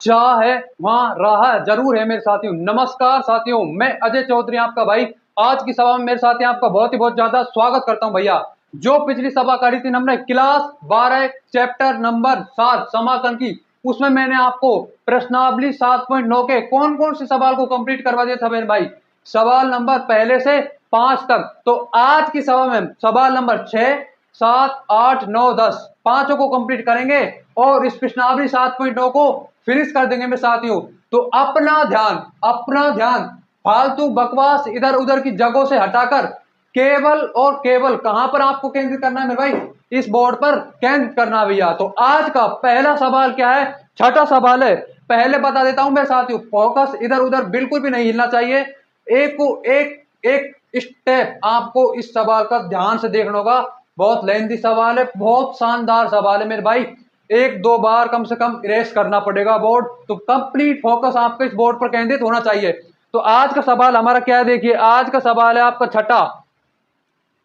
जहाँ है वहाँ राह जरूर है मेरे साथियों। नमस्कार साथियों, मैं अजय चौधरी आपका भाई आज की सभा में मेरे साथी आपका बहुत ज्यादा स्वागत करता हूं भैया। जो पिछली सभा करी थी हमने क्लास 12 चैप्टर नंबर 7 समाकलन की, उसमें मैंने आपको प्रश्नावली 7.9 के कौन कौन से सवाल को कंप्लीट करवा दिया था मेरे भाई। सवाल नंबर पहले से 5 तक। तो आज की सभा में सवाल नंबर 6, 7, 8, 9, 10 पांचों को कंप्लीट करेंगे और इस प्रश्नावली 7.9 को फिनिश कर देंगे मेरे साथियों। तो अपना ध्यान फालतू बकवास इधर उधर की जगहों से हटाकर केवल और केवल कहां पर आपको केंद्रित करना है मेरे भाई, इस बोर्ड पर केंद्रित करना भैया। तो आज का पहला सवाल क्या है, छठा सवाल है। पहले बता देता हूं मेरे साथियों, फोकस इधर उधर बिल्कुल भी नहीं हिलना चाहिए। एक को एक एक स्टेप आपको इस सवाल का ध्यान से देखना होगा। बहुत लेंथी सवाल है, बहुत शानदार सवाल है मेरे भाई। एक दो बार कम से कम इरेज करना पड़ेगा बोर्ड, तो कंप्लीट फोकस आपको इस बोर्ड पर केंद्रित होना चाहिए। तो आज का सवाल हमारा क्या है, देखिए आज का सवाल है आपका छठा।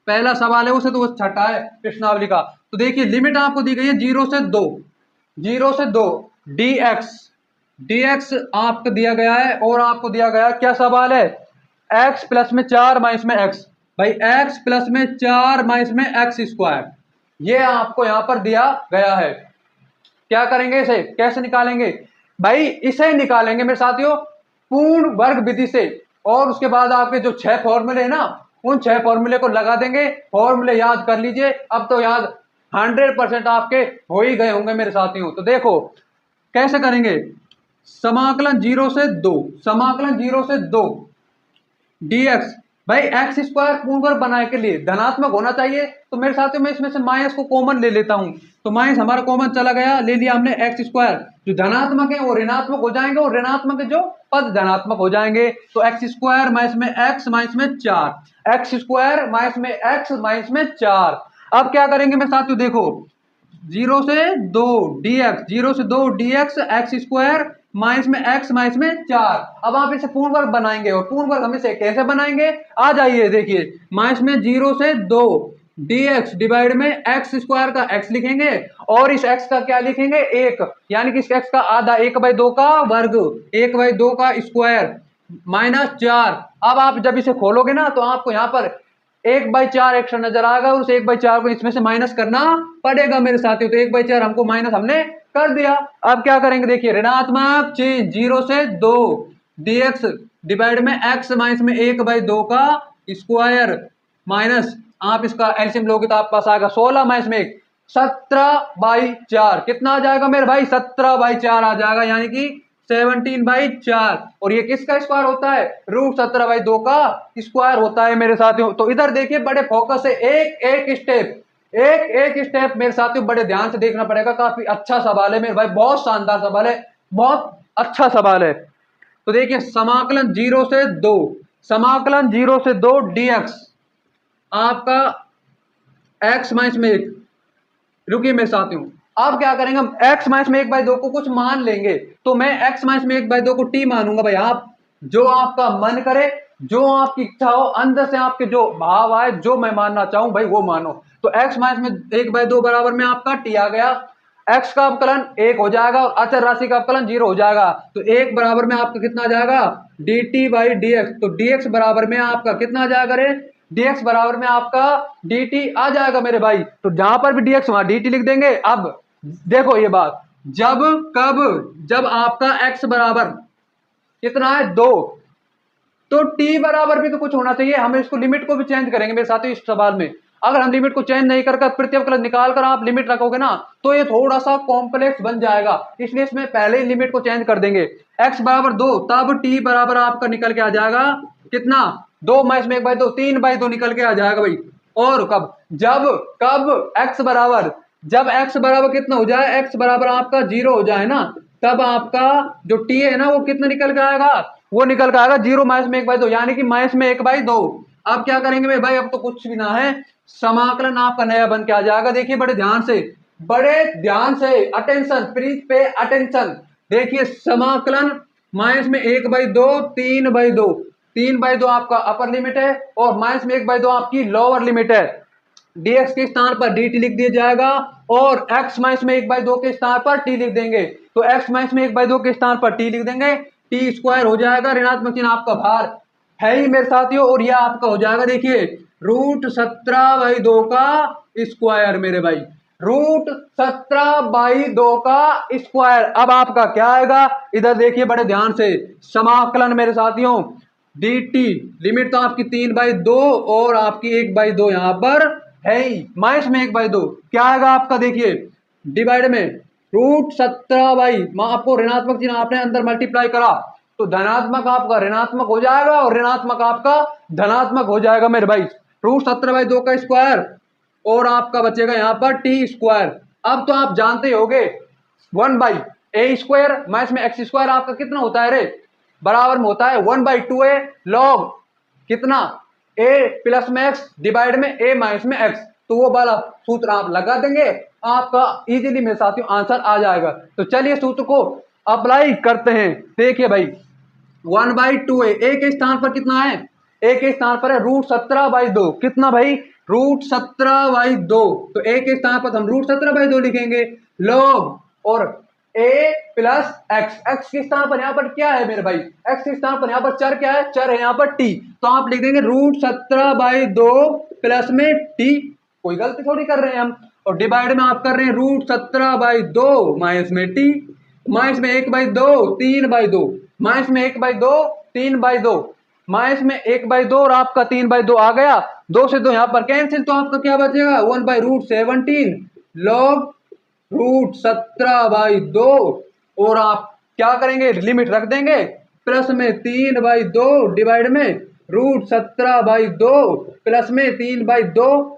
पहला सवाल है उसे तो वो छठा है प्रश्नावली का। तो देखिए लिमिट आपको दी गई है 0 से 2, 0 से 2 dx आपको दिया गया है और आपको दिया गया क्या सवाल है, x प्लस में 4 माइनस में x। भाई x प्लस में 4 माइनस में x स्क्वायर, ये आपको यहां पर दिया गया है। क्या करेंगे, इसे कैसे निकालेंगे भाई, इसे निकालेंगे मेरे साथियों पूर्ण वर्ग विधि से। और उसके बाद आपके जो 6 फॉर्मूले हैं ना, उन 6 फॉर्मूले को लगा देंगे। फॉर्मूले याद कर लीजिए, अब तो याद 100% आपके हो ही गए होंगे मेरे साथियों। तो देखो कैसे करेंगे, समाकलन 0 से 2, समाकलन 0 से 2 dx। भाई एक्स स्क्वायर पूर्ण वर्ग बनाने के लिए धनात्मक होना चाहिए, तो मेरे साथियों मैं इसमें से माइनस को कॉमन ले लेता हूं। तो माइनस हमारा कॉमन चला गया, ले लिया हमने एक्स स्क्वायर। जो धनात्मक है वो ऋणात्मक हो जाएंगे और ऋणात्मक जो पद धनात्मक हो जाएंगे। तो एक्स स्क्वायर माइनस में एक्स माइनस में 4, एक्स स्क्वायर माइनस में एक्स माइनस में 4। अब क्या करेंगे मेरे साथियों, देखो 0 से 2 dx, 0 से 2 dx एक्स स्क्वायर माइनस में x माइनस में 4। अब आप इसे पूर्ण वर्ग बनाएंगे और पूर्ण वर्ग हम इसे कैसे बनाएंगे, आ जाइए देखिए। माइनस में 0 से 2 dx डिवाइड में एक्स स्क्वायर का x लिखेंगे और इस x का क्या लिखेंगे 1, यानी कि इस x का आधा 1/2 का वर्ग, 1/2 का स्क्वायर माइनस 4। अब आप जब इसे खोलोगे ना तो आपको यहाँ पर 1/4 एक्स्ट्रा नजर आएगा और उस 1/4 को इसमें से माइनस करना पड़ेगा मेरे साथियों। तो 1/4 हमको माइनस हमने कर दिया। अब क्या करेंगे, देखिए ऋणात्मक चीज 0 से 2 dx डिवाइड में x माइनस में 1/2 का स्क्वायर माइनस, आप इसका एलसीएम लोगे तो आपके पास आएगा 16 माइनस में 1, 17/4। कितना आ जाएगा मेरे भाई, 17/4 आ जाएगा, यानी कि 17/4। और ये किसका स्क्वायर होता है, √17/2 का स्क्वायर होता है मेरे साथियों। तो इधर देखिए बड़े फोकस से एक एक स्टेप मेरे साथियों बड़े ध्यान से देखना पड़ेगा। काफी अच्छा सवाल है मेरे भाई, बहुत शानदार सवाल है, बहुत अच्छा सवाल है। तो देखिए समाकलन 0 से 2, समाकलन 0 से 2 dx आपका x माइनस में 1। रुकिए मेरे साथियों, अब क्या करेंगे हम, x माइनस में 1/2 को कुछ मान लेंगे। तो मैं x माइनस में 1/2 को t मानूंगा भाई। आप जो आपका मन करे, जो आपकी इच्छा हो, अंदर से आपके जो भाव आए, जो मैं मानना चाहूं भाई वो मानो। तो x माइनस में 1/2 बराबर में आपका t आ गया। x का अवकलन 1 हो जाएगा और अचर राशि का अवकलन 0 हो जाएगा। तो 1 बराबर में आपका कितना आ जाएगा, dt/dx। तो dx बराबर में आपका कितना आ जाएगा रे, dx बराबर में आपका dt आ जाएगा मेरे भाई। तो जहां पर भी dx वहां dt लिख देंगे। अब देखो ये बात, जब आपका x बराबर कितना है 2, तो t बराबर भी तो कुछ होना चाहिए। हम इसको लिमिट को भी चेंज करेंगे मेरे साथियों इस सवाल में। अगर हम लिमिट को चेंज नहीं कर प्रत्यवकलन निकाल कर आप लिमिट रखोगे ना, तो ये थोड़ा सा कॉम्प्लेक्स बन जाएगा। इसलिए इसमें पहले ही लिमिट को चेंज कर देंगे। x बराबर 2, तब t बराबर आपका निकल के आ जाएगा कितना, 2 माइनस में 1/2, 3/2 निकल के आ जाएगा भाई। और कब जब x बराबर कितना हो जाए, x बराबर आपका 0 हो जाए ना, तब आपका जो t है ना वो कितना निकल के आएगा, वो निकल के आएगा 0 माइनस में 1/2, यानी कि माइनस में 1/2। अब क्या करेंगे मेरे भाई, अब तो कुछ भी ना है, समाकलन आपका नया बन के आ जाएगा। देखिए बड़े ध्यान से अटेंशन, प्लीज पे अटेंशन। देखिए समाकलन माइनस में 1/2, 3/2, 3/2 आपका अपर लिमिट है और माइनस में 1/2 आपकी लोअर लिमिट है। dx के स्थान पर dt लिख दिया जाएगा और x माइनस में 1/2 के स्थान पर t लिख देंगे। तो x माइनस में 1/2 के स्थान पर t लिख देंगे, टी स्क्वायर हो जाएगा, ऋणात्मक चिन्ह आपका बाहर है ही मेरे साथियों, और यह आपका हो जाएगा देखिए √17/2 का स्क्वायर मेरे भाई, √17/2 का स्क्वायर। अब आपका क्या आएगा, इधर देखिए बड़े ध्यान से, समाकलन मेरे साथियों dt, लिमिट तो आपकी 3/2 और आपकी 1/2 यहां पर है ही, माइनस में 1/2 क्या आएगा आपका, देखिए डिवाइड में √17 आपको ऋणात्मक चिन्ह आपने अंदर मल्टीप्लाई करा तो धनात्मक आपका ऋणात्मक हो जाएगा और ऋणात्मक आपका धनात्मक हो जाएगा मेरे भाई, √17/2 का स्क्वायर और आपका बचेगा यहाँ पर टी स्क्वायर। अब तो आप जानते होगे 1/a² माइनस में x² आपका कितना होता है रे, बराबर में होता है 1/2a लॉग कितना a प्लस में x डिवाइड में a माइनस में x, तो वो वाला सूत्र आप लगा देंगे, आपका इजीली मेरे साथियों आंसर आ जाएगा। तो चलिए सूत्र को अप्लाई करते हैं। देखिए भाई 1/2a, a के स्थान पर कितना है, a के स्थान पर है √17/2, कितना भाई √17/2, तो a के स्थान पर हम √17/2 लिखेंगे लॉग और a प्लस x के स्थान पर यहाँ पर क्या है मेरे भाई, x के स्थान पर यहाँ पर चर क्या है, चर है यहाँ पर t, तो आप लिख देंगे √17/2 प्लस में t, कोई गलती थोड़ी कर रहे हैं हम, और डिवाइड में आप कर रहे हैं √17/2 माइनस में t, माइनस में 1/2 3/2, माइनस में 1/2 3/2, माइनस में 1/2 और आपका 3/2 आ गया, 2 से 2 यहाँ पर कैंसिल, तो आपका क्या बचेगा 1/√17 लॉग √17/2 और आप क्या करेंगे लिमिट रख देंगे प्लस में 3/2 डिवाइड में √17/2 प्लस में 3/2,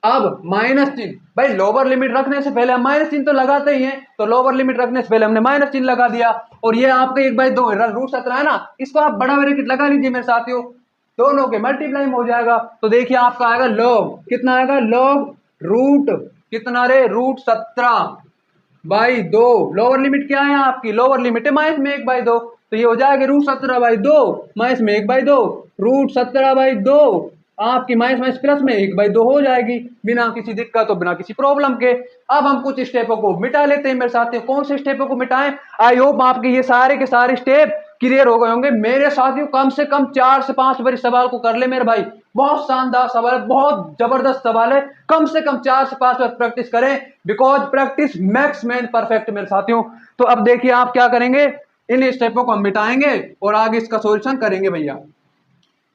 अब माइनस चिन्ह, भाई लोअर लिमिट रखने से पहले हम माइनस चिन्ह तो लगाते ही हैं, तो लोअर लिमिट रखने से पहले हमने माइनस चिन्ह लगा दिया, और ये आपका 1/2 √17 है ना, इसको आप बड़ा ब्रैकेट लगा लीजिए मेरे साथियों, दोनों के मल्टीप्लाई में हो जाएगा, तो देखिए आपका आएगा लॉग कितना आएगा, लॉग रूट कितना रे √17/2, लोअर लिमिट क्या है आपकी, लोअर लिमिट है माइनस में 1/2, तो ये हो जाएगा √17/2 माइनस में 1/2, √17/2 आपकी माइनस माइनस प्लस में 1/2 हो जाएगी बिना किसी दिक्कत और बिना किसी प्रॉब्लम के। अब हम कुछ स्टेपों को मिटा लेते हैं मेरे साथियों, कौन से स्टेपों को मिटाएं, आई होप आपके ये सारे के सारे स्टेप क्लियर हो गए होंगे मेरे साथियों, कम से कम 4 से 5 बार सवाल को कर ले मेरे भाई, बहुत शानदार सवाल है, बहुत जबरदस्त सवाल है, कम से कम 4 से 5 बार प्रैक्टिस करें, because practice makes man perfect मेरे साथियों। तो अब देखिए आप क्या करेंगे, इन स्टेपों को हम मिटाएंगे और आगे इसका सोल्यूशन करेंगे भैया।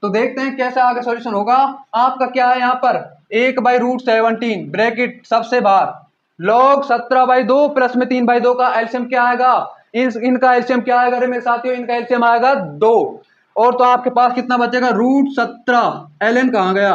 तो देखते हैं कैसे आगे सॉल्यूशन होगा। आपका क्या है यहाँ पर 1/√17 ब्रैकेट सबसे बाहर लॉग 17/2 प्लस में 3/2 का एलसीएम क्या आएगा, इनका एलसीएम क्या आएगा मेरे साथियों, इनका एलसीएम आएगा 2, और तो आपके पास कितना बचेगा √17, एलएन कहाँ गया,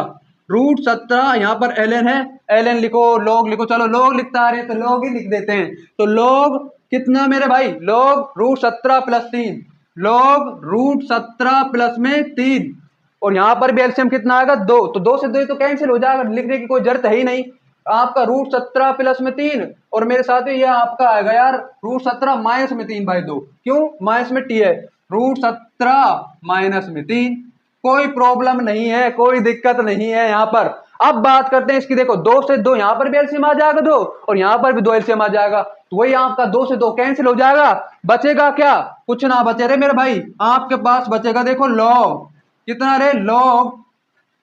√17 यहाँ पर एलएन है, एलएन लिखो लॉग लिखो, चलो लॉग लिखता आ रहे हैं तो लॉग ही लिख देते हैं, तो लॉग कितना मेरे भाई, लॉग √17 प्लस 3, लॉग √17 प्लस में 3, और यहां पर भी एलसीएम कितना आएगा 2, तो 2 से 2 तो कैंसिल हो जाएगा, लिखने की कोई जरूरत है ही नहीं, आपका √17 प्लस में 3, और मेरे साथ ये आपका आएगा यार √17 माइनस में 3/2, क्यों माइनस में टी है, √17 माइनस में 3, कोई प्रॉब्लम नहीं है, कोई दिक्कत नहीं है यहाँ पर। अब बात करते हैं इसकी, देखो 2 से 2 यहाँ पर भी एलसीएम आ जाएगा 2 और यहाँ पर भी 2 एलसीएम आ जाएगा, तो वही आपका 2 से 2 कैंसिल हो जाएगा, बचेगा क्या, कुछ ना बचे रे मेरे भाई, आपके पास बचेगा देखो लॉग कितना रे, लॉग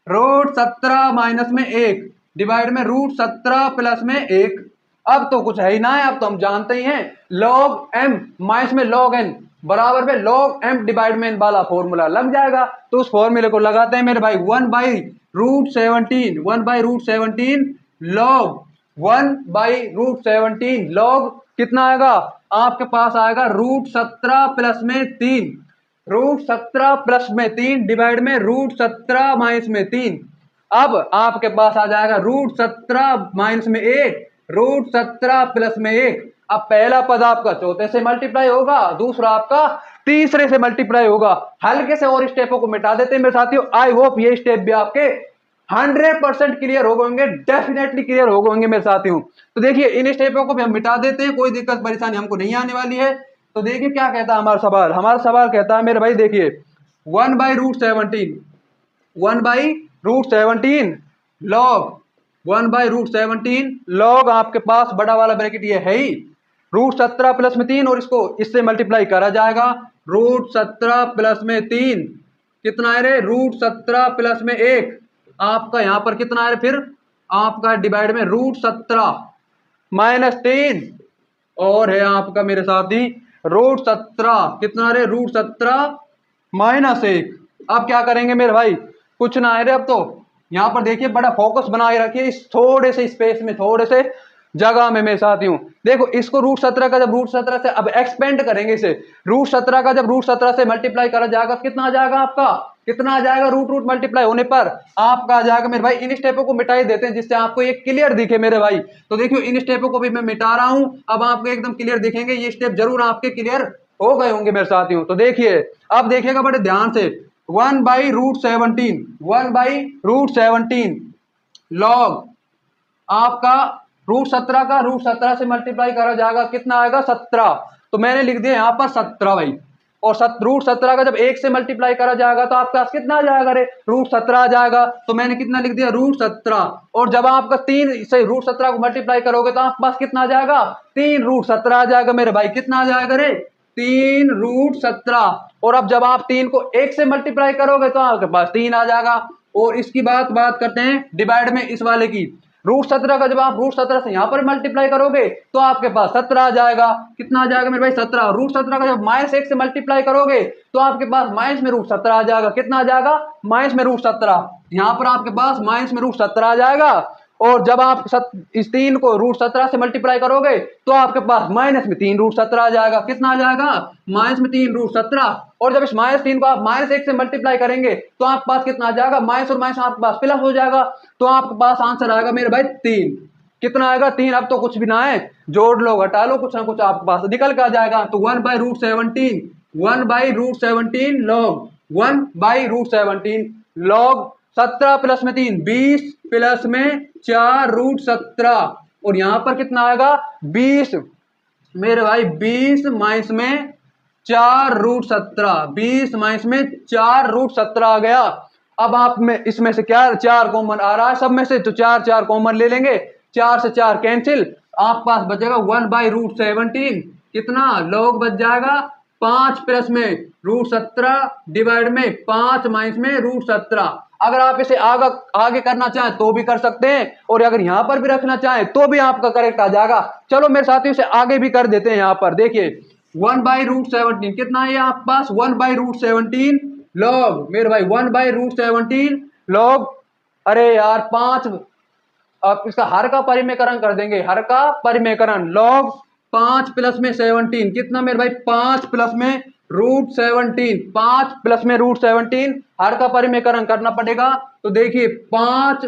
√17 माइनस में 1 डिवाइड में √17 प्लस में 1, अब तो कुछ है ही ना है, अब तो हम जानते ही हैं लॉग m माइनस में लॉग n बराबर में लॉग m डिवाइड में n वाला फॉर्मूला लग जाएगा, तो उस फॉर्मूले को लगाते हैं मेरे भाई 1/√17 लॉग 1/√17 लॉग कितना आएगा, आपके पास आएगा √17 प्लस में 3, √17 प्लस में 3 डिवाइड में √17 माइनस में 3, अब आपके पास आ जाएगा √17 माइनस में 1 √17 प्लस में 1, अब पहला पद आपका चौथे से मल्टीप्लाई होगा, दूसरा आपका तीसरे से मल्टीप्लाई होगा, हल्के से और स्टेपों को मिटा देते हैं मेरे साथियों, आई होप ये स्टेप भी आपके 100% क्लियर हो गए, डेफिनेटली क्लियर हो गए मेरे साथियों। तो देखिए इन स्टेपों को भी हम मिटा देते हैं, कोई दिक्कत परेशानी हमको नहीं आने वाली है। तो देखिए क्या कहता है हमारा सवाल, हमारा सवाल कहता है मेरे भाई देखिए 1/√17 लॉग 1/√17 लॉग आपके पास बड़ा वाला ब्रैकेट ये है ही √17 प्लस में 3 और इसको इससे मल्टीप्लाई करा जाएगा। √17 प्लस में 3 कितना है रे? √17 प्लस में 1 आपका यहाँ पर कितना है फिर आपका डिवाइड में √17 माइनस 3 और है आपका मेरे साथी √17 कितना रे? √17 माइनस 1। अब क्या करेंगे मेरे भाई? कुछ ना है रे। अब तो यहाँ पर देखिए बड़ा फोकस बनाए रखिए इस थोड़े से स्पेस में, थोड़े से जगह में मेरे साथी हूँ। देखो इसको √17 का जब √17 से अब एक्सपेंड करेंगे इसे, √17 का जब √17 से मल्टीप्लाई करा जाएगा कितना आ जाएगा आपका? कितना आ जाएगा? रूट मल्टीप्लाई होने पर आपका आ जाएगा मेरे भाई। इन स्टेपों को मिटा ही देते हैं जिससे आपको ये क्लियर दिखे मेरे भाई। तो देखियो इन स्टेपों को भी मैं मिटा रहा हूं, अब आपको एकदम क्लियर दिखेंगे। ये स्टेप जरूर आपके क्लियर हो गए होंगे मेरे साथियों। तो देखिए अब देखिएगा बड़े ध्यान से, 1/√17 1/√17 लॉग आपका √17 का √17 से मल्टीप्लाई करा जाएगा कितना आएगा? 17। तो मैंने लिख दिया यहाँ पर 17 भाई। और √17 का जब 1 से मल्टीप्लाई करा जाएगा तो आपके पास कितना आ जाएगा रे? √17 आ जाएगा। तो मैंने कितना लिख दिया? √17। और जब आपका 3 से √17 को मल्टीप्लाई करोगे तो आपके पास कितना आ जाएगा? 3√17 आ जाएगा मेरे भाई। कितना आ जाएगा रे? 3√17। और अब जब आप 3 को 1 से मल्टीप्लाई करोगे तो आपके पास 3 आ जाएगा। और इसकी बात करते हैं डिवाइड में इस वाले की। √17 का जब आप √17 से यहाँ पर मल्टीप्लाई करोगे तो आपके पास 17 आ जाएगा। कितना आ जाएगा मेरे भाई? 17। √17 का जब -1 से मल्टीप्लाई करोगे तो आपके पास माइनस में √17 आ जाएगा। कितना आ जाएगा? माइनस में √17। यहाँ पर आपके पास माइनस में √17 आ जाएगा। और जब आप इस 3 को √17 से मल्टीप्लाई करोगे तो आपके पास माइनस में 3√17 आ जाएगा। कितना आ जाएगा? माइनस में 3√17। और जब इस -3 को आप -1 से मल्टीप्लाई करेंगे तो आपके पास कितना आ जाएगा? माइनस और माइनस आपके पास प्लस हो जाएगा। तो आपके पास आंसर आएगा मेरे भाई 3। कितना आएगा? 3। अब तो कुछ भी ना है, जोड़ लो घटा लो, कुछ ना कुछ आपके पास निकल के आ जाएगा। तो 1/√17 लॉग 1/√17 लॉग 17 प्लस में 3 20 प्लस में 4√17 और यहां पर कितना आएगा? 20 मेरे भाई। 20 माइनस में 4√17 20 माइनस में 4√17 आ गया। अब आप में इसमें से क्या 4 कॉमन आ रहा है सब में से, तो 4 कॉमन ले लेंगे। 4 से 4 कैंसिल, आपके पास बचेगा 1/√17 कितना लॉग बच जाएगा 5 प्लस में √17 डिवाइड में 5 माइनस में √17। अगर आप इसे आगे करना चाहें तो भी कर सकते हैं और अगर यहां पर भी रखना चाहें तो भी आपका करेक्ट आ जाएगा। चलो मेरे साथियों इसे आगे भी कर देते हैं। यहां पर देखिए 1/√17 कितना है आपके पास? 1/√17 लॉग मेरे भाई 1/√17 लॉग, अरे यार 5, आप इसका हर का परिमेयकरण कर देंगे। हर का परिमेयकरण लॉग 5 प्लस में 17 कितना मेरे भाई? 5 प्लस में √17 5 प्लस में √17 हर का परिमेयकरण करना पड़ेगा। तो देखिए 5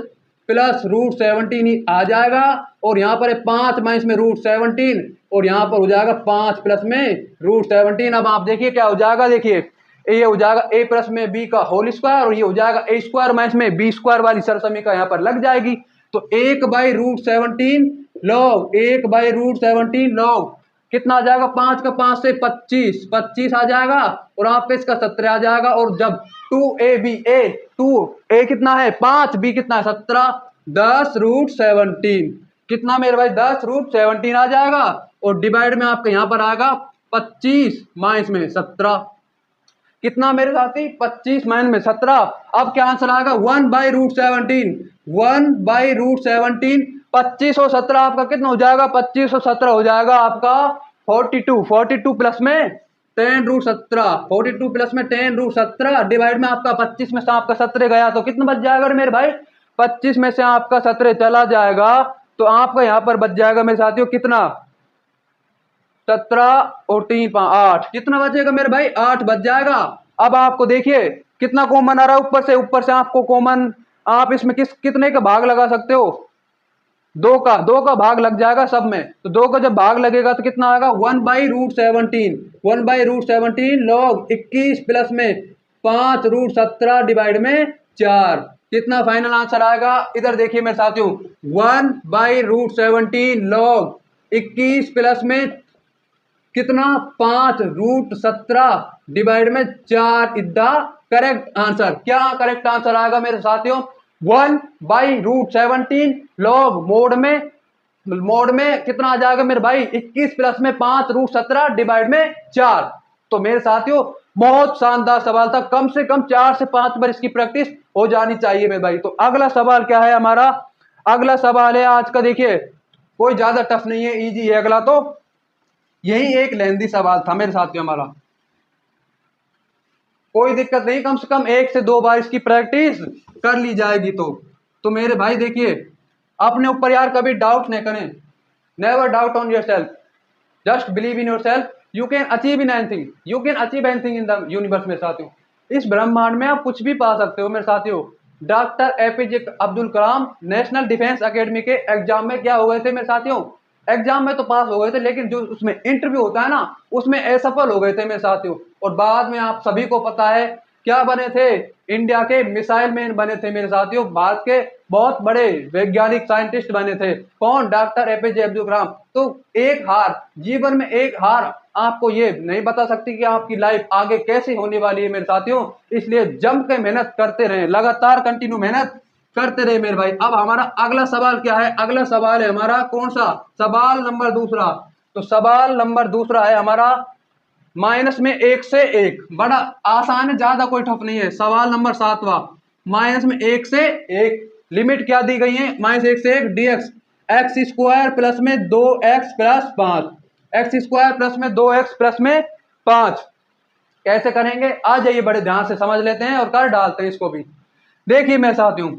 प्लस √17 ही आ जाएगा और यहाँ पर है 5 माइनस में √17 और यहाँ पर हो जाएगा 5 प्लस में √17। अब आप देखिए क्या हो जाएगा, देखिए ये हो जाएगा a प्लस में b का होल स्क्वायर और ये हो जाएगा a² माइनस में b² वाली सरसमीका यहाँ पर लग जाएगी। तो 1/√17 लॉग 1/√17 लॉग कितना आ जाएगा? 5 का 5 से 25 आ जाएगा और आपका इसका 17 आ जाएगा। और जब 2a कितना है? 5 b कितना है? 17 10√17 कितना मेरे भाई? 10√17 आ जाएगा और डिवाइड में आपका यहाँ पर आएगा 25 माइनस में 17 कितना मेरे साथी? 25 माइनस में 17। अब क्या आंसर आएगा? 1/√17 1/√17 25 और 17 आपका कितना हो जाएगा? 25 और 17 हो जाएगा आपका 42 प्लस में 10√17 42 प्लस में 10√17 डिवाइड में आपका 25 में से आपका 17 गया तो कितना बच जाएगा मेरे भाई? 25 में से आपका 17 चला जाएगा तो आपका यहाँ पर बच जाएगा मेरे साथियों कितना? 17 और 3 5 8 कितना बचेगा मेरे भाई? 8 बच जाएगा। अब आपको देखिए कितना कॉमन आ रहा है ऊपर से आपको कॉमन, आप इसमें कितने का भाग लगा सकते हो? 2 का भाग लग जाएगा सब में। तो 2 का जब भाग लगेगा तो कितना आएगा? 1/√17 लॉग 21 प्लस में 5√17 डिवाइड में 4 कितना फाइनल आंसर आएगा? इधर देखिए मेरे साथियों 1/√17 लॉग 21 प्लस में कितना? 5√17 डिवाइड में 4 इज द करेक्ट आंसर। क्या करेक्ट आंसर आएगा मेरे साथियों? 1/√17 लॉग मोड में मोड में कितना आ जाएगा मेरे भाई, 21 प्लस में 5 रूट 17 डिवाइड में 4। तो मेरे साथियों बहुत शानदार सवाल था, कम से कम 4 से 5 बार इसकी प्रैक्टिस हो जानी चाहिए मेरे भाई। तो अगला सवाल क्या है हमारा, अगला सवाल है आज का, देखिए कोई ज्यादा टफ नहीं है, इजी है अगला। तो यही एक लेंदी सवाल था मेरे साथियों हमारा, कोई दिक्कत नहीं, कम से कम 1 से 2 बार इसकी प्रैक्टिस कर ली जाएगी। तो मेरे भाई देखिए अपने ऊपर यार कभी डाउट नहीं करें, never doubt on your self, just believe in your self, you can achieve in anything, you can achieve anything in the universe मेरे साथियों। इस ब्रह्मांड में आप कुछ भी पा सकते हो मेरे साथियों। Doctor APJ Abdul Kalam national defence academy के एग्जाम में क्या हो गए थे मेरे साथियों, एग्जाम में तो पास हो गए थे, लेकिन जो उसमें इंटरव्यू होता है ना उसमें असफल हो गए थे मेरे साथियों। और बाद में आप सभी को पता है क्या बने थे, इंडिया के मिसाइल मैन बने थे मेरे साथियों, भारत के बहुत बड़े वैज्ञानिक साइंटिस्ट बने थे। कौन, डॉक्टर एपीजे अब्दुल कलाम। तो एक हार, जीवन में एक हार आपको ये नहीं बता सकती कि आपकी लाइफ आगे कैसे होने वाली है मेरे साथियों। इसलिए जम के मेहनत करते रहें, लगातार कंटिन्यू मेहनत करते रहे मेरे भाई। अब हमारा अगला सवाल क्या है, अगला सवाल है हमारा कौन सा, सवाल नंबर दूसरा। तो सवाल नंबर दूसरा है हमारा माइनस में 1 से 1, बड़ा आसान है, ज्यादा कोई टफ नहीं है। सवाल नंबर 7वां, माइनस में 1 से 1, लिमिट क्या दी गई है, माइनस 1 से 1 dx, एक्स स्क्वायर प्लस में 2x plus 5, x square plus में 2x प्लस में 5। कैसे करेंगे, आ जाइए बड़े ध्यान से समझ लेते हैं और कर डालते हैं इसको भी। देखिए मैं साथियों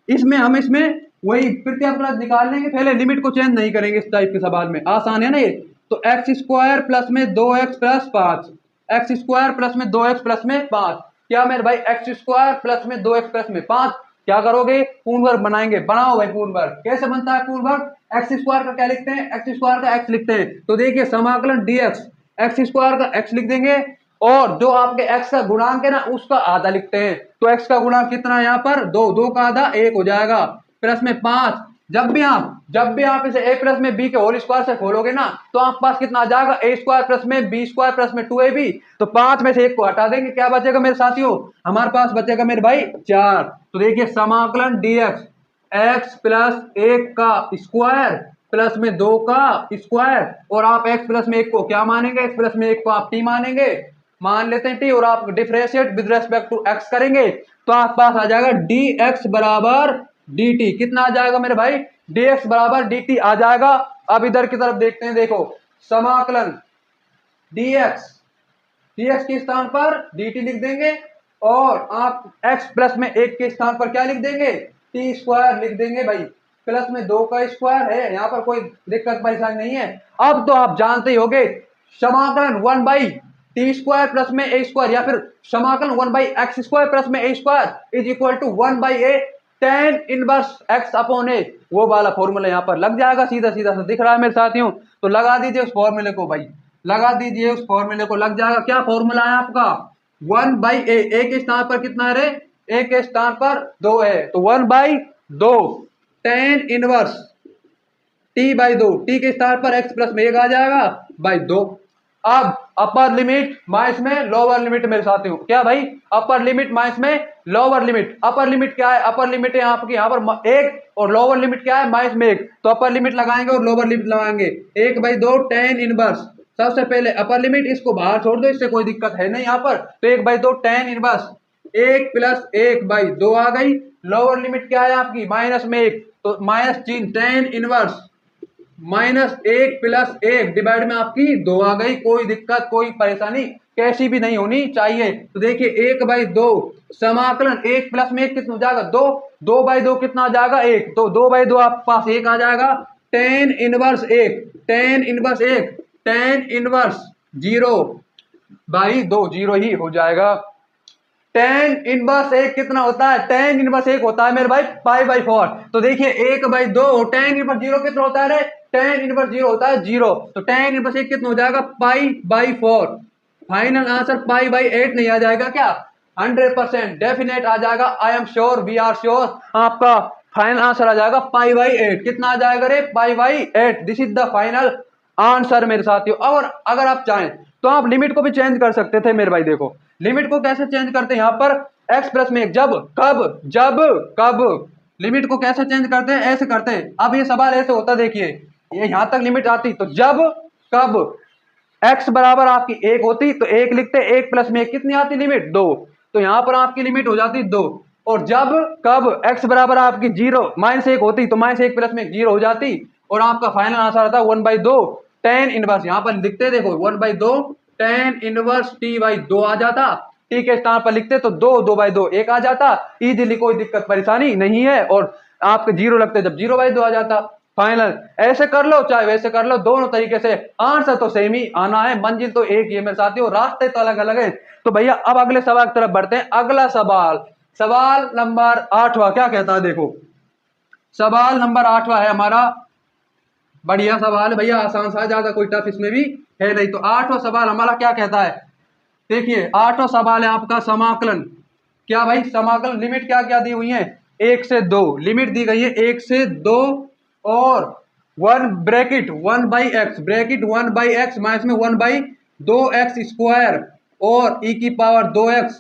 इसमें हम इसमें वही प्रत्यावर्त निकाल लेंगे, पहले लिमिट को चेंज नहीं करेंगे इस टाइप के सवाल में, आसान है ना ये। तो एक्स स्क्वायर प्लस में 2x plus 5, x square plus में 2x प्लस में 5, क्या मेरे भाई एक्स स्क्वायर प्लस में 2x प्लस में 5, क्या करोगे पूर्ण वर्ग बनाएंगे, बनाओ भाई पूर्ण वर्ग। कैसे बनता है पूर्ण वर्ग, एक्स स्क्वायर का क्या लिखते हैं, एक्स स्क्वायर का x लिखते हैं। तो देखिए समाकलन dx, एक्स स्क्वायर का x लिख देंगे और जो आपके x का गुणांक है ना उसका आधा लिखते हैं। तो x का गुणांक कितना है यहाँ पर 2, 2 का आधा 1 हो जाएगा, प्लस में 5। जब भी आप इसे a प्लस में b के होल स्क्वायर से खोलोगे ना तो आपके पास कितना आ जाएगा, a स्क्वायर प्लस में b स्क्वायर प्लस में 2ab। तो 5 में से 1 को हटा देंगे, क्या बचेगा मेरे साथियों, हमारे पास बचेगा मेरे भाई 4। तो देखिए समाकलन dx, x प्लस 1 का स्क्वायर प्लस में 2 का स्क्वायर, और आप x प्लस में 1 को क्या मानेंगे, x प्लस में 1 को आप t मानेंगे, मान लेते हैं t, और आप differentiate with respect to x करेंगे तो आपके पास आ जाएगा dx बराबर dt। कितना आ जाएगा मेरे भाई, dx बराबर dt आ जाएगा। अब इधर की तरफ देखते हैं, देखो समाकलन dx, dx के स्थान पर dt लिख देंगे और आप x प्लस में 1 के स्थान पर क्या लिख देंगे, t स्क्वायर लिख देंगे भाई, प्लस में 2 का स्क्वायर है, यहाँ पर कोई दिक्कत परेशानी नहीं है। अब तो आप जानते ही होंगे समाकलन 1 बाई टी स्क्वायर प्लस में ए स्क्वायर, या फिर समाकलन 1 बाई एक्स स्क्वायर प्लस में a square is equal to 1 by a tan inverse x upon a, वो वाला फॉर्मूला यहाँ पर लग जाएगा, सीधा सीधा सा दिख रहा है मेरे साथियों। तो लगा दीजिए उस फॉर्मूले को भाई, लगा दीजिए उस फॉर्मूले को, लग जाएगा। क्या फॉर्मूला है आपका, 1 बाई ए के स्थान पर कितना है रे, ए के स्थान पर 2 है, तो 1 by 2 tan inverse t by 2, t के स्थान पर x प्लस में 1 आ जाएगा बाई 2। अब अपर लिमिट माइनस में लोअर लिमिट मेरे साथियों, क्या भाई अपर लिमिट माइनस में लोअर लिमिट, अपर लिमिट क्या है, अपर लिमिट है आपकी यहाँ पर 1 और लोअर लिमिट क्या है माइनस में 1, तो अपर लिमिट लगाएंगे और लोअर लिमिट लगाएंगे, 1 बाई 2 tan इनवर्स। सबसे पहले अपर लिमिट, इसको बाहर छोड़ दो, इससे कोई दिक्कत है नहीं यहाँ पर, तो 1 by 2 tan inverse 1 plus 1 by 2 आ गई। लोअर लिमिट क्या है आपकी माइनस में 1, तो माइनस चिन्ह tan इनवर्स -1 प्लस 1 डिवाइड में आपकी 2 आ गई। कोई दिक्कत कोई परेशानी कैसी भी नहीं होनी चाहिए। तो देखिए 1 बाई 2 समाकलन 1 प्लस में 1 कितना हो जाएगा 2, 2 बाई 2 कितना आ जाएगा 1, तो 2 बाई 2 आपके पास 1 आ जाएगा। tan inverse 1, tan inverse 1, tan inverse 0 by 2 0 ही हो जाएगा। tan इनवर्स 1 कितना होता है, tan इनवर्स 1 होता है मेरे भाई पाई बाई 4। तो देखिए 1 बाई 2 tan इनवर्स 0 कितना होता है रे, tan इनवर्स 0 होता है 0, तो tan इनवर्स 1 कितना हो जाएगा pi by 4। Final answer pi by 8 नहीं आ जाएगा क्या, 100% डेफिनेट आ जाएगा। I am sure, we are sure, आपका फाइनल आंसर आ जाएगा पाई बाई 8। कितना आ जाएगा रे, pi by 8। This is the final answer मेरे साथियों। और अगर आप चाहें तो आप लिमिट को भी चेंज कर सकते थे मेरे भाई। देखो लिमिट को कैसे चेंज करते हैं, यहाँ पर x प्लस में 1 जब कब लिमिट को कैसे चेंज करते हैं, ऐसे करते हैं। अब ये सवाल ऐसे होता है, देखिए ये यहां तक लिमिट आती, तो जब कब x बराबर आपकी 1 होती तो 1 लिखते, 1 प्लस में 1 कितनी आती लिमिट 2, तो यहां पर आपकी लिमिट हो जाती 2। और जब कब x बराबर आपकी 0 -1 होती तो -1 प्लस में 0 हो जाती, और आपका फाइनल आंसर आता 1/2 tan इनवर्स, यहां पर लिखते देखो 1/2 tan इनवर्स t/2 आ जाता, t के स्थान पर लिखते तो 2/2 1 आ जाता, इजीली कोई दिक्कत परेशानी नहीं है, और आपके 0 लगते जब 0/2 आ जाता फाइनल। ऐसे कर लो चाहे वैसे कर लो, दोनों तरीके से आंसर तो सेम ही आना है, मंजिल तो एक ही है मेरे साथियों, रास्ते तो अलग अलग है। तो भैया अब अगले सवाल की तरफ बढ़ते हैं। अगला सवाल, सवाल नंबर 8वां क्या कहता है, देखो सवाल नंबर 8वां है हमारा, बढ़िया सवाल है भैया, आसान सा, ज्यादा कोई टफ इसमें भी है नहीं। तो 8वां सवाल हमारा क्या कहता है, देखिए 8वां सवाल है आपका समाकलन। क्या भाई समाकलन, लिमिट क्या क्या दी हुई है, 1 से 2 लिमिट दी गई है, 1 से 2 और 1 bracket 1/x bracket 1/x minus में 1/2x स्क्वायर और e की power 2x।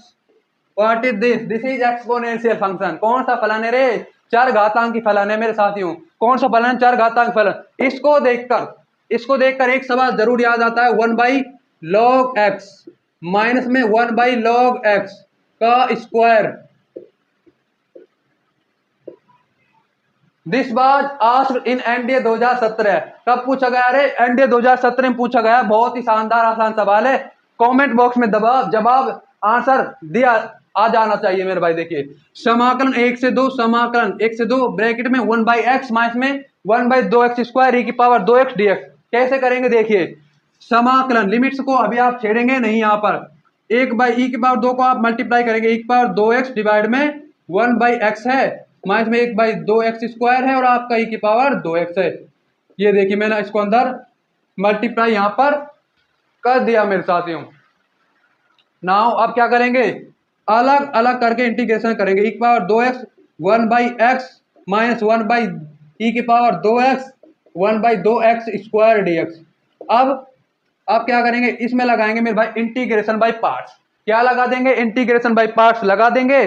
What is this, this is exponential function. कौन सा फलन है रे, चार घातांक की फलन है मेरे साथियों। कौन सा फलन, चार घातांक फलन। इसको देखकर एक सवाल जरूर याद आता है, 1/log x माइनस में 1/log x का square. This was asked in NDA 2017। कब पूछा गया रे, एनडीए 2017 में पूछा गया। बहुत ही शानदार आसान सवाल है, कमेंट बॉक्स में जवाब आंसर दिया आ जाना चाहिए मेरे भाई। देखिए समाकलन 1 से 2, समाकलन 1 से 2 ब्रैकेट में 1/x माइनस में 1/2x स्क्वायर e की पावर 2x dx। कैसे करेंगे, देखिए समाकलन लिमिट्स को अभी आप छेड़ेंगे नहीं, यहाँ पर 1/e की पावर 2 को आप मल्टीप्लाई करेंगे, e की पावर 2x डिवाइड में 1/x है माइनस में 1/2x स्क्वायर है और आपका e की पावर 2x है। ये देखिए मैंने इसको अंदर मल्टीप्लाई यहां पर कर दिया मेरे साथियों। नाउ अब क्या करेंगे, अलग अलग करके इंटीग्रेशन करेंगे, e की power 2x 1/x minus 1/e की power 2x 1/2x square dx। अब क्या करेंगे, इसमें लगाएंगे मेरे भाई इंटीग्रेशन बाय पार्ट्स। क्या लगा देंगे, इंटीग्रेशन बाय पार्ट्स लगा देंगे।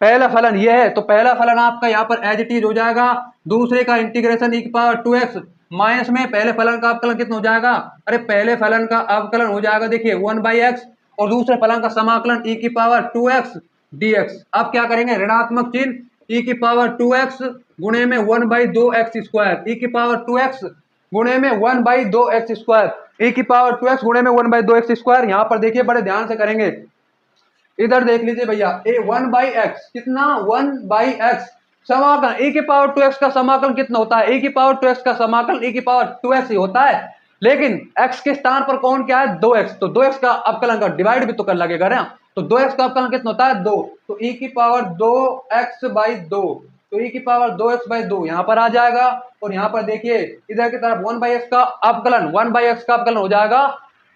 पहला फलन ये है तो पहला फलन आपका यहाँ पर एज इट इज हो जाएगा, दूसरे का इंटीग्रेशन e की पावर 2x माइनस में पहले फलन का अवकलन कितना हो जाएगा, अरे पहले फलन का अवकलन हो जाएगा देखिए 1/x और दूसरे फलन का समाकलन e की पावर 2x dx। अब क्या करेंगे, ऋणात्मक चिन्ह e की पावर 2x गुणे में 1/2x स्क्वायर, e की पावर 2x गुणे में 1/2x स्क्वायर, e की पावर 2x गुणे में 1/2x स्क्वायर। यहाँ पर देखिए बड़े ध्यान से करेंगे, इधर देख लीजिए भैया, ए 1/x कितना 1/x समाकलन e की पावर 2x का समाकलन कितना होता है, e की पावर 2x का समाकलन e की पावर 2x ही होता है, लेकिन x के स्थान पर कौन क्या है 2x, तो 2x का अवकलन का डिवाइड भी तो कर लगेगा ना, तो 2x का अवकलन कितना होता है 2, तो e की पावर 2x/2, तो e की पावर 2x/2 यहाँ पर आ जाएगा। और यहाँ पर देखिए इधर की तरफ 1/x का अवकलन 1/x का अवकलन हो जाएगा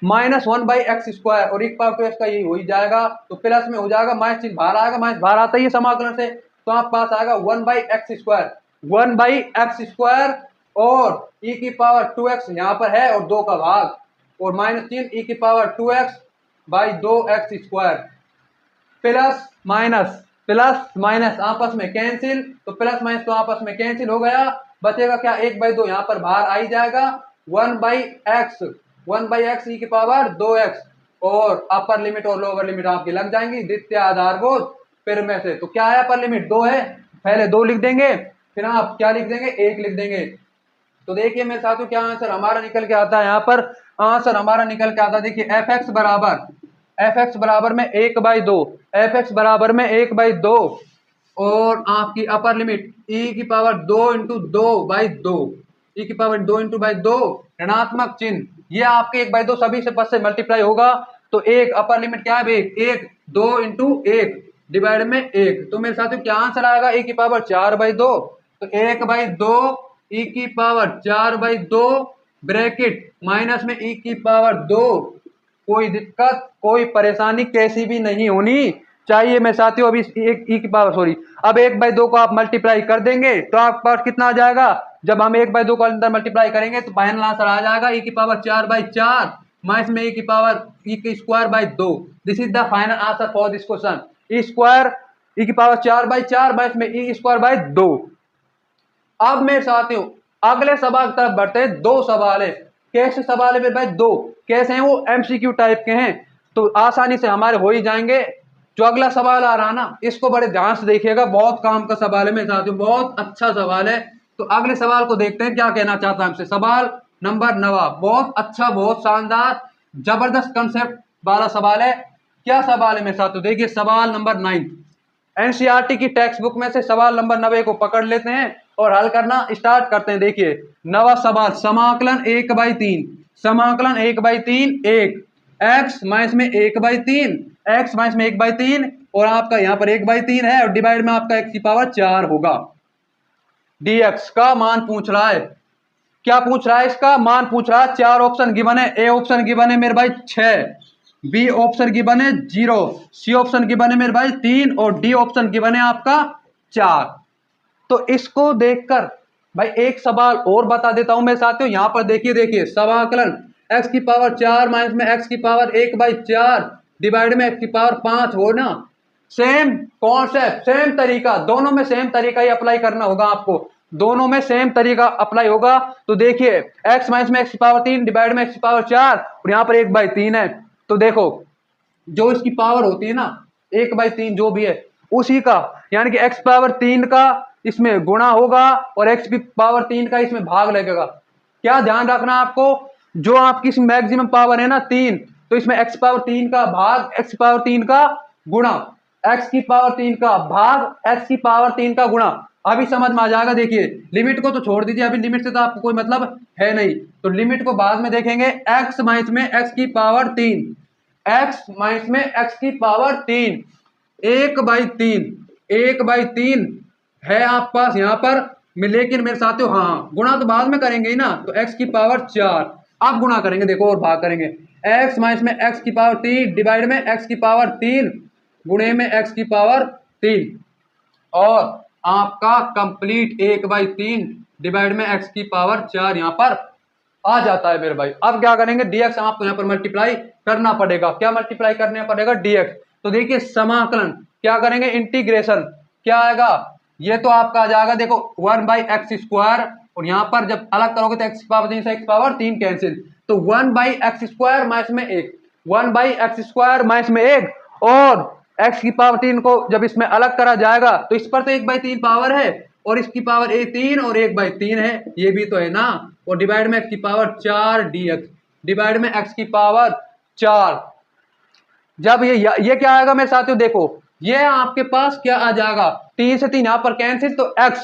माइनस 1/x स्क्वायर और एक पावर 2x का यही हो ही जाएगा, तो प्लस में हो जाएगा, माइनस चिन्ह बाहर आएगा, माइनस बाहर आता ही है समाकलन से, तो आप पास आएगा 1/x स्क्वायर 1/x स्क्वायर और e की पावर 2x यहाँ पर है और 2 का भाग और माइनस चिन्ह e की power 2x/2x square, plus minus आपस में कैंसिल, तो प्लस माइनस तो आपस में कैंसिल हो गया, बचेगा क्या 1/2 यहाँ पर बाहर आ ही जाएगा, 1/x e की पावर 2x और अपर लिमिट और लोअर लिमिट आपकी लग जाएंगी द्वितीय आधारभूत फिर में से। तो क्या है, अपर लिमिट 2 है, पहले 2 लिख देंगे, फिर आप क्या लिख देंगे 1 लिख देंगे। तो देखिए मेरे साथियों क्या आंसर हमारा निकल के आता है, यहाँ पर आंसर हमारा निकल के आता है, देखिए fx बराबर में 1/2, fx बराबर में 1/2 और आपकी अपर लिमिट e की पावर 2 इंटू 2/2, e की पावर 2 इंटू 2 ऋणात्मक चिन्ह, ये आपके 1/2 सभी से पद से मल्टीप्लाई होगा, तो एक अपर लिमिट क्या है 1 2 इंटू 1 डिवाइड में 1, तो मेरे साथियों क्या आंसर आएगा e की पावर 4/2, तो 1/2 e की पावर 4/2 ब्रैकेट माइनस में e की पावर 2। कोई दिक्कत कोई परेशानी कैसी भी नहीं होनी चाहिए मेरे साथियों। अभी एक e की पावर सॉरी अब 1/2 को आप मल्टीप्लाई कर देंगे तो आपके पास कितना आ जाएगा, जब हम 1/2 को अंदर मल्टीप्लाई करेंगे तो फाइनल आंसर आ जाएगा e की पावर 4/4 माइनस में e की पावर e की square. This is the final answer for this question, e square e की पावर 4/4 माइनस में e स्क्वायर/2। अब मेरे साथियों अगले सवाल की तरफ बढ़ते हैं। दो सवाल है, कैसे सवाल है मेरे भाई? दो कैसे हैं वो? एमसीक्यू टाइप के हैं, तो आसानी से हमारे हो ही जाएंगे। जो अगला सवाल आ रहा है ना, इसको बड़े ध्यान से देखिएगा, बहुत काम का सवाल है मेरे साथियों, बहुत अच्छा सवाल है। तो अगले सवाल को देखते हैं क्या कहना चाहता है हमसे। सवाल नंबर 9, बहुत अच्छा, बहुत शानदार, जबरदस्त कंसेप्ट वाला सवाल है। क्या सवाल है मेरे साथियों? देखिए सवाल नंबर 9, एनसीईआरटी की टेक्स्ट बुक में से सवाल नंबर 9 को पकड़ लेते हैं और हल करना स्टार्ट करते हैं। देखिए 9वां सवाल, समाकलन 1/3, समाकलन 1/3, एक एक्स माइनस में 1/3, एक्स माइनस में 1/3, और आपका यहाँ पर 1/3 है और डिवाइड में आपका x की पावर 4 होगा। dx का मान पूछ रहा है। क्या पूछ रहा है? इसका मान पूछ रहा है। 4 ऑप्शन गिवन है। ए ऑप्शन गिवन है मेरे भाई 6, बी ऑप्शन गिवन है 0, सी ऑप्शन गिवन है मेरे भाई 3, और डी ऑप्शन गिवन है आपका 4। तो इसको देखकर भाई एक सवाल और बता देता हूं मेरे साथियों। यहां पर देखिए, देखिए समाकलन x की पावर 4 माइनस में x की पावर 1/4 डिवाइड में x की पावर 5 हो ना। सेम कॉन्सेप्ट, सेम तरीका, दोनों में सेम तरीका ही अप्लाई करना होगा आपको, दोनों में सेम तरीका अप्लाई होगा। तो देखिए x माइनस में x की पावर 3 डिवाइड में x की पावर 4, और यहाँ पर 1/3 है। तो देखो जो इसकी पावर होती है ना 1/3 जो भी है उसी का, यानी कि x पावर 3 का इसमें गुणा होगा और x की पावर 3 का इसमें भाग लगेगा। क्या ध्यान रखना आपको, जो आपकी मैक्सिमम पावर है ना 3, तो इसमें x पावर 3 का भाग x पावर 3 का गुणा, x की पावर 3 का भाग x की पावर 3 का गुणा। अभी समझ में आ जाएगा। देखिए लिमिट को तो छोड़ दीजिए, अभी लिमिट से तो आपको कोई मतलब है नहीं, तो लिमिट को बाद में देखेंगे। x माइनस में x की पावर 3, x माइनस में x की पावर 3, 1/3, 1/3 है आप पास यहाँ पर, लेकिन मेरे साथियों हाँ गुणा तो बाद में करेंगे ही ना, तो x की पावर 4 अब गुणा करेंगे, देखो और भाग करेंगे। x माइनस में x की पावर 3 डिवाइड में x की पावर 3 गुणे में x की पावर 3, और आपका कंप्लीट 1/3 डिवाइड में x की पावर 4 यहाँ पर आ जाता है मेरे भाई। अब क्या करेंगे, dx आपको यहाँ पर मल्टीप्लाई करना पड़ेगा। क्या मल्टीप्लाई करना पड़ेगा? dx। तो देखिए समाकलन क्या करेंगे, इंटीग्रेशन क्या आएगा, ये तो आपका आ जाएगा देखो 1/x², और यहाँ पर जब अलग करोगे तो x की पावर 3 से x पावर 3 कैंसिल, तो 1/x² माइनस में 1, 1/x² माइनस में 1, और x की पावर 3 को जब इसमें अलग करा जाएगा तो इस पर तो 1/3 पावर है, और इसकी पावर 3 और 1/3 है, ये भी तो है ना, और डिवाइड में x की पावर 4 dx, डिवाइड में x की पावर 4। जब ये क्या आएगा मेरे साथियों, देखो ये आपके पास क्या आ जाएगा, 3 से 3 यहां पर कैंसिल, तो x,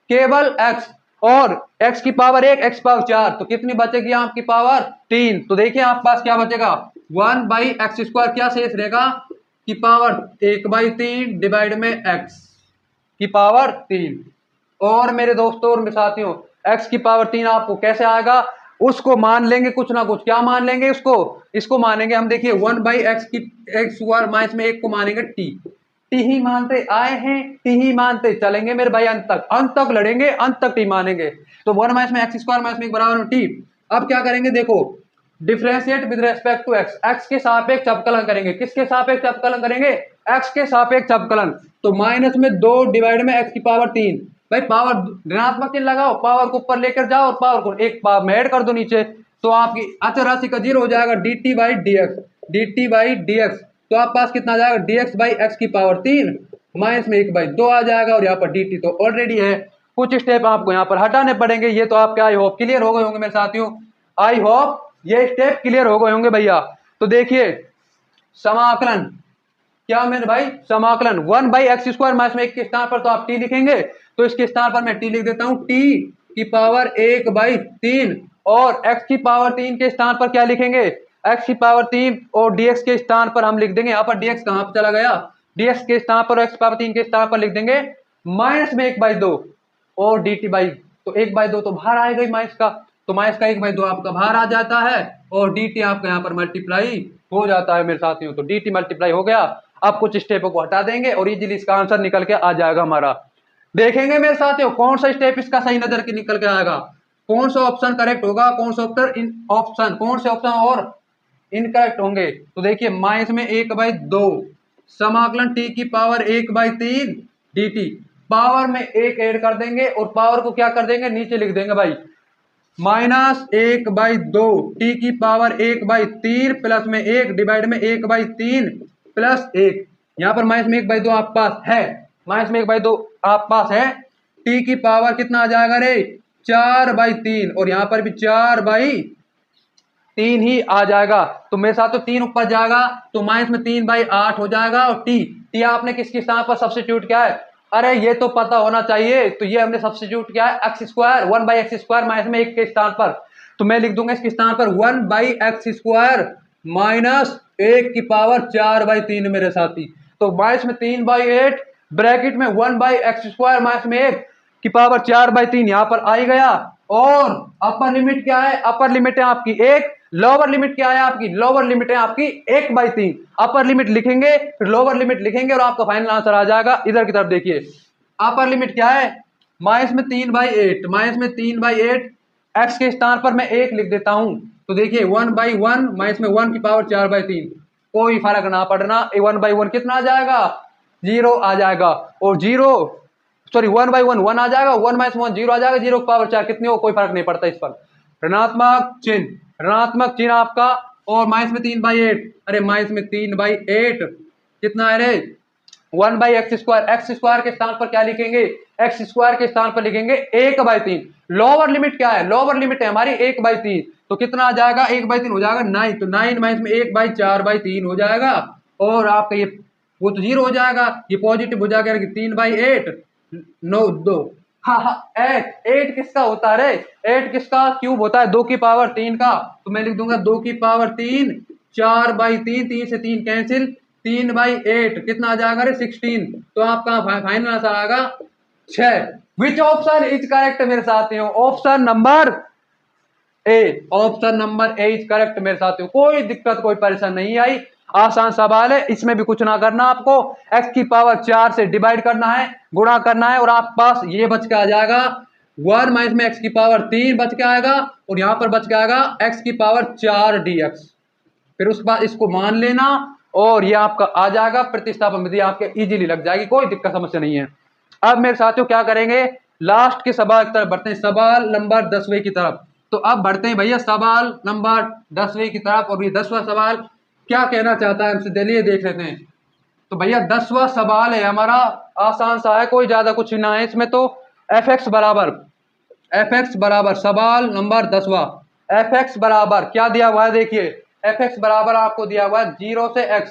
केवल x, और x की पावर 1, x पावर 4, तो कितनी बचेगी आपकी पावर 3। तो देखिए आपके पास क्या बचेगा, 1/x², क्या शेष रहेगा की पावर 1/3 डिवाइड में x की पावर 3। और मेरे दोस्तों और मेरे साथियों x की पावर 3 आपको कैसे आएगा, उसको मान लेंगे कुछ ना कुछ। क्या मान लेंगे उसको, इसको मानेंगे हम, देखिए 1/x की x² माइनस में 1 को मानेंगे t, टी ही मानते आए हैं, टी ही मानते चलेंगे मेरे भाई, अंत तक लड़ेंगे, अंत तक टी मानेंगे। तो 1 माइनस में x² माइनस में 1 बराबर टी। अब क्या करेंगे, देखो differentiate with respect to x, x के सापेक्ष अवकलन करेंगे। किसके सापेक्ष अवकलन करेंगे, एक्स के सापेक्ष अवकलन। तो माइनस में 2 डिवाइड में एक्स की पावर 3, भाई पावर ऋणात्मक चिन्ह लगाओ, पावर को ऊपर लेकर जाओ और पावर को एक पावर में ऐड कर दो नीचे, तो आपकी अचर राशि का 0 हो जाएगा, dt बाई dx। तो आप पास कितना आ जाएगा, dx बाई एक्स की पावर 3 माइनस में 1/2 आ जाएगा, और यहाँ पर dt तो ऑलरेडी है। कुछ स्टेप आपको यहाँ पर हटाने पड़ेंगे। ये तो आपके आई होप क्लियर हो गए होंगे मेरे साथियों, आई होप ये स्टेप क्लियर हो गए होंगे भैया। तो देखिए समाकलन क्या मेरे भाई, समाकलन 1/x² माइनस में 1 के स्थान पर तो आप t लिखेंगे, तो इसके स्थान पर मैं t लिख देता हूं, t की पावर 1/3, और x की पावर 3 के स्थान पर क्या लिखेंगे, x की पावर 3, और dx के स्थान पर हम लिख देंगे, यहाँ पर dx कहाँ पर चला गया, dx के स्थान पर x की पावर 3 के स्थान पर लिख देंगे माइनस में 1/2, और dt बाई, तो 1/2 तो बाहर आएगा ही माइनस का, तो माइनस का 1/2 आपका बाहर आ जाता है, और dt आपका यहाँ पर मल्टीप्लाई हो जाता है मेरे साथियों। तो dt मल्टीप्लाई हो गया। अब कुछ स्टेपों को हटा देंगे और इजीली इसका आंसर निकल के आ जाएगा हमारा। देखेंगे मेरे साथियों कौन सा स्टेप इसका सही नजर के निकल के आएगा, कौन सा ऑप्शन करेक्ट होगा, कौन सा ऑप्शन कौन से ऑप्शन और इनकरेक्ट होंगे। तो देखिए माइनस में 1/2 समाकलन t की पावर 1/3 dt, पावर में एक ऐड कर देंगे और पावर को क्या कर देंगे, नीचे लिख देंगे भाई, -1/2 टी की पावर 1/3 प्लस में 1 डिवाइड में 1/3 प्लस 1। यहाँ पर माइनस में 1/2 आपके पास है, माइनस में 1/2 आपके पास है। टी की पावर कितना आ जाएगा रे, 4/3 और यहाँ पर भी 4/3 ही आ जाएगा। तो मेरे साथ तो 3 ऊपर जाएगा तो माइनस में 3/8 हो जाएगा। और टी आपने किसके स्थान पर सब्स्टिट्यूट किया है, अरे ये तो पता होना चाहिए, तो ये हमने सब्स्टिट्यूट किया है एक्स स्क्वायर 1/x² माइनस में 1 के स्थान पर। तो मैं लिख दूंगा इसके स्थान पर 1/x² माइनस 1 की पावर 4/3 मेरे साथी। तो माइनस में 3/8 ब्रैकेट में 1/x² माइनस में 1 की पावर 4/3 यहां पर आ गया। और अपर लिमिट क्या है, अपर लिमिट है आपकी 1, लोअर लिमिट क्या है आपकी, लोअर लिमिट है आपकी 1/3। अपर लिमिट लिखेंगे फिर लोअर लिमिट लिखेंगे और आपका फाइनल आंसर आ जाएगा। इधर की तरफ देखिए, अपर लिमिट क्या है, माइनस में 3/8, माइनस में 3/8 एक्स के स्थान पर मैं 1 लिख देता हूं। तो देखिए 1/1 माइनस में 1 की पावर 4/3, कोई फर्क ना पड़ना, 1/1 कितना आ जाएगा, 0 आ जाएगा। और 1/1 1 आ जाएगा, 1 - 1 0 आ जाएगा, 0 की पावर 4 कितनी हो, कोई फर्क नहीं पड़ता इस पर। ऋणात्मक चिन्ह, ऋणात्मक चिन्ह आपका। और माइनस में 3/8, अरे माइनस में 3/8 कितना है रे, 1/x²। x² के स्थान पर क्या लिखेंगे, x² के स्थान पर लिखेंगे 1/3। लोअर लिमिट क्या है, लोअर लिमिट है हमारी 1/3, तो कितना आ जाएगा, 1/3 हो जाएगा 9, तो 9 माइनस में 1/4/3 हो जाएगा। और आपका ये वो तो 0 हो जाएगा, ये पॉजिटिव हो जाएगा, 3/8 9 2। हाँ हाँ 8 किसका होता है रे, 8 किसका क्यूब होता है, 2 की पावर 3 का। तो मैं लिख दूंगा 2 की पावर 3, 4/3, 3 से 3 कैंसिल, 3/8 कितना आ जाएगा रे 16। तो आपका फाइनल आंसर आएगा 6। विच ऑप्शन इज करेक्ट मेरे साथियों, option number A, option number A is correct मेरे साथियों। कोई दिक्कत कोई परेशानी नहीं आई, आसान सवाल है, इसमें भी कुछ ना करना, आपको x की पावर 4 से डिवाइड करना है, गुणा करना है और आपके पास ये बच के आ जाएगा 1 माइनस में x की पावर 3 बच के आएगा और यहां पर बच के आएगा x की पावर 4 dx। फिर उसके बाद इसको मान लेना और ये आपका आ जाएगा, प्रतिस्थापन विधि आपके इजीली लग जाएगी, कोई दिक्कत समस्या नहीं है। अब मेरे साथियों क्या करेंगे, लास्ट के सवाल की तरफ बढ़ते हैं, सवाल नंबर 10वें की तरफ। तो अब बढ़ते हैं भैया सवाल नंबर 10वें की तरफ। और ये 10वां सवाल क्या कहना चाहता है हमसे, चलिए देख लेते हैं। तो भैया 10वां सवाल है हमारा, आसान सा है, कोई ज्यादा कुछ ना है इसमें। तो एफ एक्स बराबर सवाल नंबर 10वां, एफ एक्स बराबर क्या दिया हुआ है, देखिए एफ एक्स बराबर आपको दिया हुआ है 0 से x,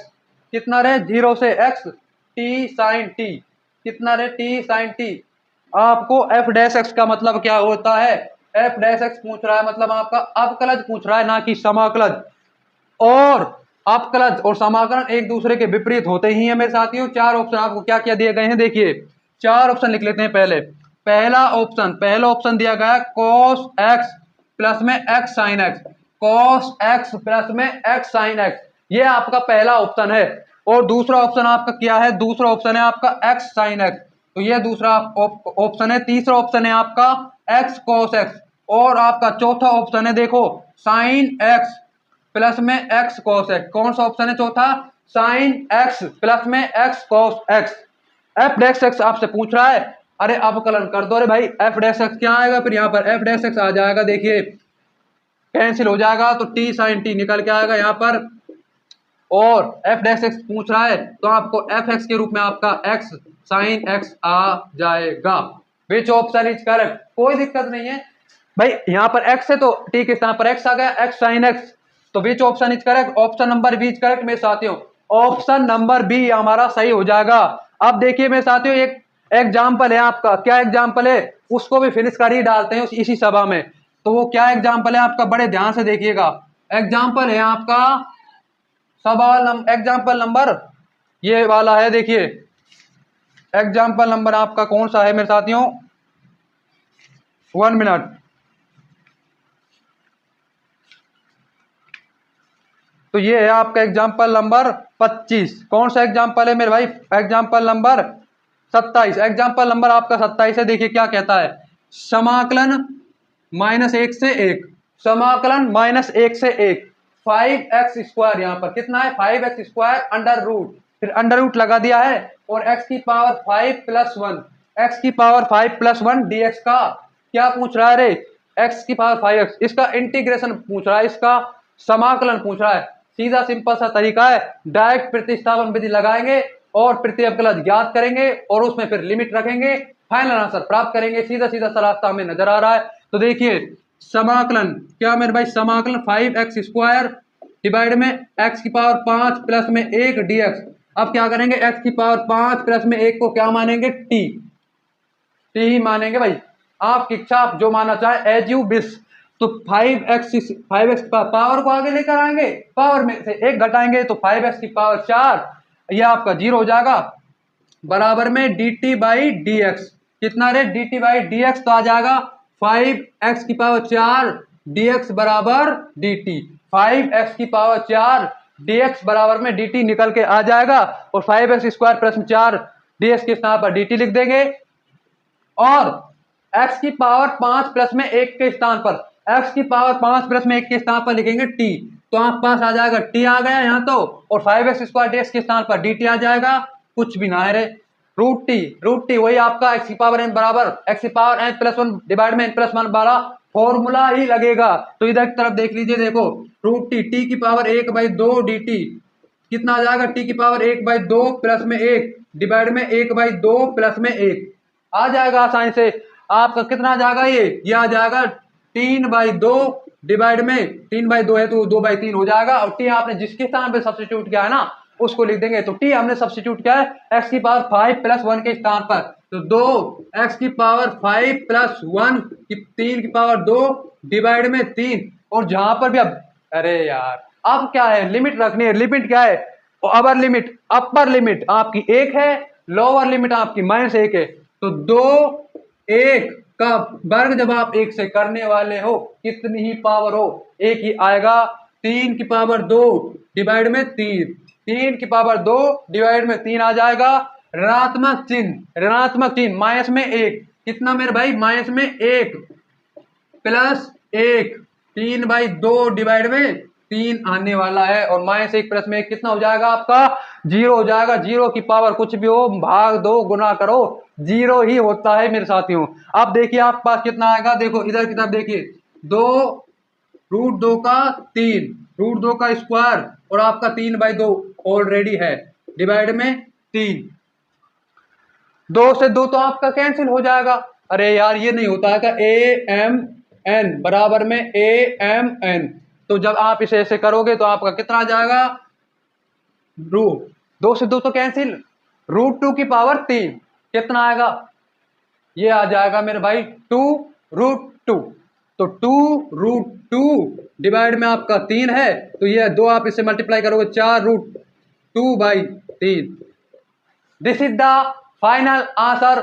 कितना रे 0 से x टी साइन टी, कितना रे टी साइन टी। आपको एफ डैश एक्स का मतलब क्या होता है, एफ डैश एक्स पूछ रहा है, मतलब आपका अवकलज पूछ रहा है, ना कि समाकलज। और अवकलज और समाकलन एक दूसरे के विपरीत होते ही हैं मेरे साथियों। 4 ऑप्शन आपको क्या क्या दिए गए हैं, देखिए 4 ऑप्शन लिख लेते हैं। पहला ऑप्शन दिया गया cos x प्लस में x sine x, cos x plus में x साइन x, ये आपका पहला ऑप्शन है। और दूसरा ऑप्शन आपका क्या है, दूसरा ऑप्शन है आपका x साइन x, तो ये दूसरा ऑप्शन है। तीसरा ऑप्शन है आपका x cos x और आपका चौथा ऑप्शन है देखो साइन x प्लस में x cos x। कौन सा ऑप्शन है चौथा, साइन x प्लस में x cos x। F dash x आपसे पूछ रहा है, अरे अवकलन कर दो, अरे भाई एफ डैश एक्स क्या आएगा, फिर यहाँ पर एफ डैश एक्स आ जाएगा, देखिए कैंसिल हो जाएगा, तो टी साइन टी निकल के आएगा यहाँ पर। और एफ डैश एक्स पूछ रहा है तो आपको एफ एक्स के रूप में आपका एक्स साइन एक्स आ जाएगा। विच ऑप्शन इज करेक्ट, कोई दिक्कत नहीं है भाई, यहाँ पर एक्स है तो टी के स्थान पर एक्स आ गया, एक्स साइन एक्स। तो which option is correct, option number B is correct मेरे साथियों, ऑप्शन नंबर बी हमारा सही हो जाएगा। अब देखिए मेरे साथियों एक एग्जाम्पल है आपका, क्या एग्जाम्पल है, उसको भी फिनिश कर ही डालते हैं इसी सभा में। तो वो क्या एग्जाम्पल है आपका, बड़े ध्यान से देखिएगा। एग्जाम्पल है आपका एग्जाम्पल नंबर ये वाला है, देखिए एग्जाम्पल नंबर आपका कौन सा है मेरे साथियों, 1 मिनट। तो ये है आपका एग्जाम्पल नंबर 25। कौन सा एग्जाम्पल है मेरे भाई, एग्जाम्पल नंबर 27। एग्जाम्पल नंबर आपका 27 है, देखिए क्या कहता है, समाकलन -1 से 1, समाकलन -1 से 1 5x², यहाँ पर कितना है 5x² अंडर रूट, फिर अंडर रूट लगा दिया है और x की पावर 5 + 1, एक्स की पावर 5 प्लस 1 dx का क्या पूछ रहा है रे, एक्स की पावर 5x, इसका इंटीग्रेशन पूछ रहा है, इसका समाकलन पूछ रहा है। सीधा सिंपल सा तरीका है, डायरेक्ट प्रतिस्थापन विधि लगाएंगे और प्रतिअवकलज ज्ञात करेंगे और उसमें फिर लिमिट रखेंगे, फाइनल आंसर प्राप्त करेंगे। सीधा सीधा सा रास्ता हमें नजर आ रहा है। तो देखिए समाकलन क्या मेरे भाई, समाकलन 5x² डिवाइड में x की पावर 5 प्लस में 1 dx। अब क्या करेंगे, x की पावर 5 प्लस में 1 को क्या मानेंगे, t ही मानेंगे भाई, आपकी इच्छा, आप जो मानना चाहे एज यू विश। तो 5x पावर को आगे लेकर आएंगे, पावर में से 1 घटाएंगे तो 5x की पावर 4, यह आपका 0 हो जाएगा, बराबर में dt बाई डी एक्स। कितना रे, dt बाई डी एक्स, तो आ जाएगा 5x की पावर 4 dx बराबर dt। 5x की पावर 4 dx बराबर में dt निकल के आ जाएगा और 5x² प्लस 4 dx के स्थान पर dt लिख देंगे और x की पावर 5 प्लस में 1 के स्थान पर, x की पावर 5 प्लस में 1 के स्थान पर लिखेंगे t, तो आप पास आ जाएगा t आ गया यहाँ तो, और 5x² dx के स्थान पर dt आ जाएगा, कुछ भी ना है रे, रूट टी वही आपका x की पावर n बराबर x की पावर n प्लस 1 डिवाइड में n प्लस 1 वाला फॉर्मूला ही लगेगा। तो इधर की तरफ देख लीजिए, देखो रूट टी की पावर 1/2 dt कितना आ जाएगा, t की पावर 1/2 प्लस में 1 डिवाइड में 1/2 प्लस में 1 आ जाएगा आसानी से। आपका कितना आ जाएगा, ये आ जाएगा 3/2 डिवाइड में 3/2 है तो 2/3 हो जाएगा, और टी आपने जिसके स्थान पे सब्स्टिट्यूट किया है ना उसको लिख देंगे। तो टी हमने सब्स्टिट्यूट किया है x की पावर 5 प्लस 1 के स्थान पर, तो 2x की पावर 5 प्लस 1 की 3 की पावर 2 डिवाइड में 3, और जहां पर भी अब, अरे यार अब क्या है, लिमिट रखनी है। लिमिट क्या है, अपर लिमिट, अपर लिमिट आपकी 1 है, लोअर लिमिट आपकी -1 है, तो 2 1 का वर्ग जब आप 1 से करने वाले हो कितनी ही पावर हो, 1 ही आएगा। 3 की पावर 2 डिवाइड में 3 की पावर 2 डिवाइड में 3 आ जाएगा, ऋणात्मक चिन्ह माइनस में 1, कितना मेरे भाई, -1 प्लस 1, 3/2 डिवाइड में 3 आने वाला है, और -1 प्लस में 1 कितना हो जाएगा आपका, 0 हो जाएगा। 0 की पावर कुछ भी हो, भाग दो गुना करो 0 ही होता है मेरे साथियों। अब देखिए आपके पास कितना आएगा, देखो इधर की तरफ देखिए, 2√2 का 3, √2 का स्क्वायर और आपका 3/2 ऑलरेडी है, डिवाइड में 3, 2 से 2 तो आपका कैंसिल हो जाएगा। अरे यार ये नहीं होता है का, AMN बराबर में AMN, तो जब आप इसे ऐसे करोगे तो आपका कितना आ जाएगा, 2 से 2 तो कैंसिल, √2 की पावर 3 कितना आएगा, ये आ जाएगा मेरे भाई 2√2, तो 2√2 डिवाइड में आपका 3 है, तो ये 2 आप इससे मल्टीप्लाई करोगे 4√2/3। This is the final answer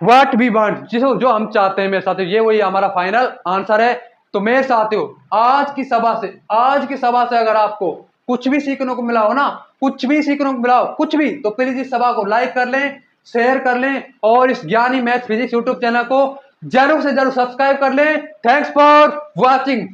what we want, जिसको जो हम चाहते हैं मेरे साथियों, ये वही हमारा फाइनल आंसर है। तो मेरे साथियों आज की सभा से अगर आपको कुछ भी सीखने को मिला हो ना, कुछ भी सीखने को मिला हो, कुछ भी, तो प्लीज इस सभा को लाइक कर लें, शेयर कर लें और इस ज्ञानी मैथ फिजिक्स यूट्यूब चैनल को जरूर से जरूर सब्सक्राइब कर लें। Thanks for watching.